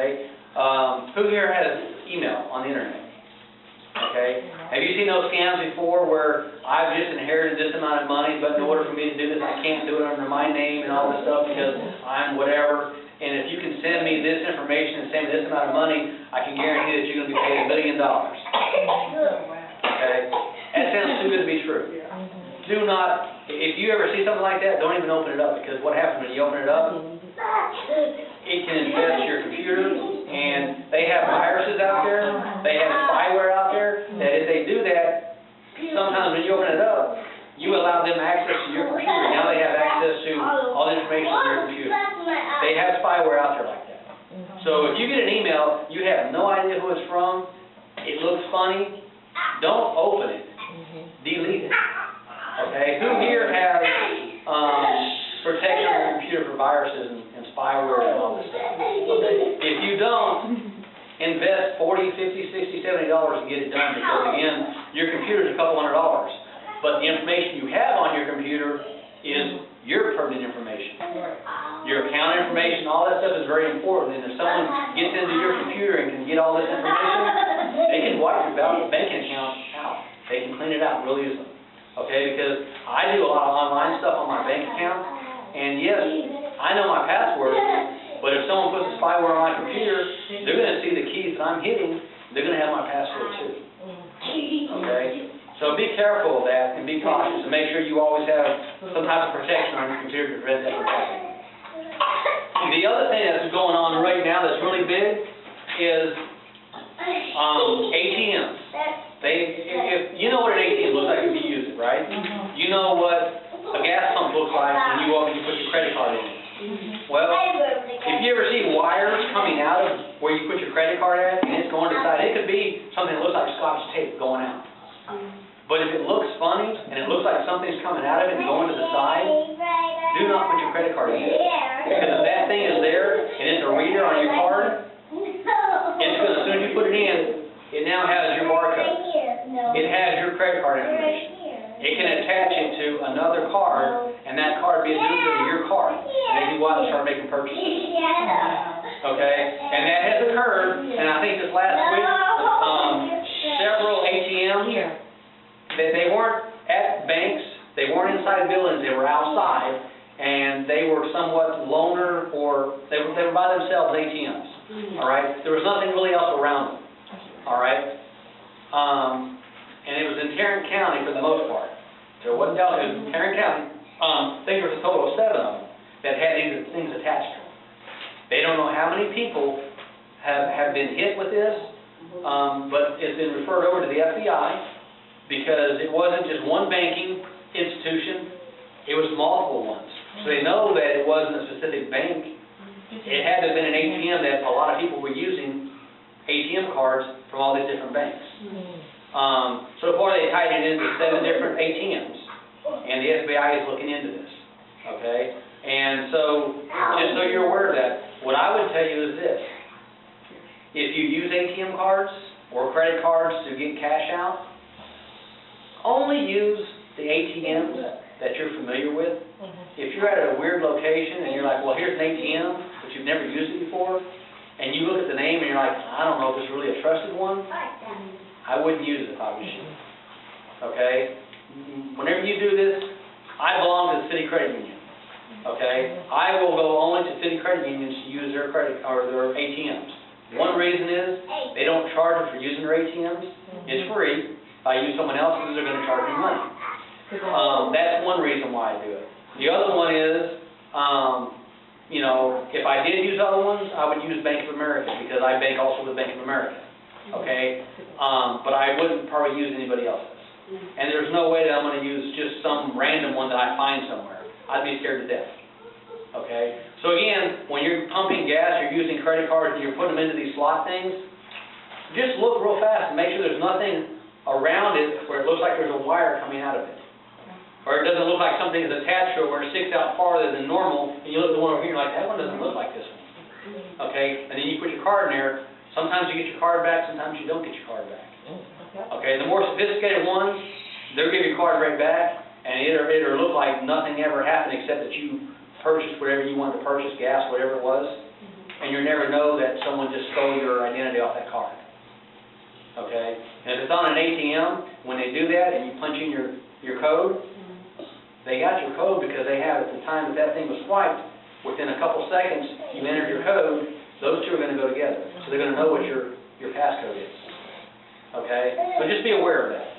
okay? Who here has email on the internet? Okay? Have you seen those scams before where I've just inherited this amount of money, but in order for me to do this, I can't do it under my name and all this stuff because I'm whatever, and if you can send me this information and send me this amount of money, I can guarantee that you're going to be paid $1 million. Okay? That sounds too good to be true. Do not, if you ever see something like that, don't even open it up, because what happens when you open it up, it can infest your computer, and they have viruses out there, they have spyware out there, that if they do that, sometimes when you open it up, you allow them access to your computer. Now they have access to all the information on your computer. They have spyware out there like that. So if you get an email, you have no idea who it's from, it looks funny, don't open it, delete it. Okay, who here has protection on your computer for viruses and spyware and all this stuff? Okay. If you don't, invest $40, $50, $60, $70 to get it done, because again, your computer is a couple $100, but the information you have on your computer is your pertinent information. Your account information, all that stuff is very important, and if someone gets into your computer and can get all this information, they can wipe your banking account out. They can clean it out real easily. Okay, because I do a lot of online stuff on my bank account, and yes, I know my password, but if someone puts a spyware on my computer, they're going to see the keys that I'm hitting, they're going to have my password too. Okay, so be careful of that and be cautious and make sure you always have some type of protection on your computer to prevent that from happening. The other thing that's going on right now that's really big is ATMs. If you know what an ATM looks like if you use it, right? You know what a gas pump looks like when you go up and you put your credit card in. Well, if you ever see wires coming out of where you put your credit card at and it's going to the side, it could be something that looks like Scotch tape going out. But if it looks funny and it looks like something's coming out of it and going to the side, do not put your credit card in it. Because if that thing is there and it's a reader on your card, it's going to, as soon as you put it in, it now has your barcode. It has your credit card information. It can attach it to another card, and that card be a duplicate of your card. And they can go out and start making purchases. Okay? And that has occurred, and I think this last week, several ATMs, they weren't at banks, they weren't inside buildings, they were outside, and they were somewhat loner, or they were by themselves, ATMs. All right? There was nothing really else around them. All right? And it was in Tarrant County for the most part. So it wasn't down in Tarrant County. I think there was a total of 7 of them that had these things attached to them. They don't know how many people have been hit with this, but it's been referred over to the FBI because it wasn't just one banking institution, it was multiple ones. So they know that it wasn't a specific bank. It had to have been an ATM that a lot of people were using ATM cards from all these different banks. So far they tied it into 7 different ATMs, and the FBI is looking into this, okay? And so, just so you're aware of that, what I would tell you is this. If you use ATM cards or credit cards to get cash out, only use the ATMs that you're familiar with. If you're at a weird location and you're like, well, here's an ATM, but you've never used it before, and you look at the name and you're like, I don't know if it's really a trusted one, I wouldn't use it if I was you. Okay? Whenever you do this, I belong to the City Credit Union. Okay? I will go only to City Credit Unions to use their credit or their ATMs. One reason is they don't charge us for using their ATMs. It's free. If I use someone else's, they're going to charge me money. That's one reason why I do it. The other one is, you know, if I did use other ones, I would use Bank of America because I bank also with Bank of America. Okay? But I wouldn't probably use anybody else's. And there's no way that I'm going to use just some random one that I find somewhere. I'd be scared to death. Okay? So again, when you're pumping gas, you're using credit cards, and you're putting them into these slot things, just look real fast and make sure there's nothing around it where it looks like there's a wire coming out of it. Or it doesn't look like something is attached to it where it sticks out farther than normal, and you look at the one over here and you're like, that one doesn't look like this one. Okay? And then you put your card in there. Sometimes you get your card back, sometimes you don't get your card back. Okay, the more sophisticated ones, they'll give your card right back, and it'll look like nothing ever happened except that you purchased whatever you wanted to purchase, gas, whatever it was. and you never know that someone just stole your identity off that card. Okay? And if it's on an ATM, when they do that and you punch in your code, they got your code because they have, at the time that thing was swiped, within a couple seconds, you entered your code, those two are going to go together. So they're going to know what your passcode is. Okay? So just be aware of that.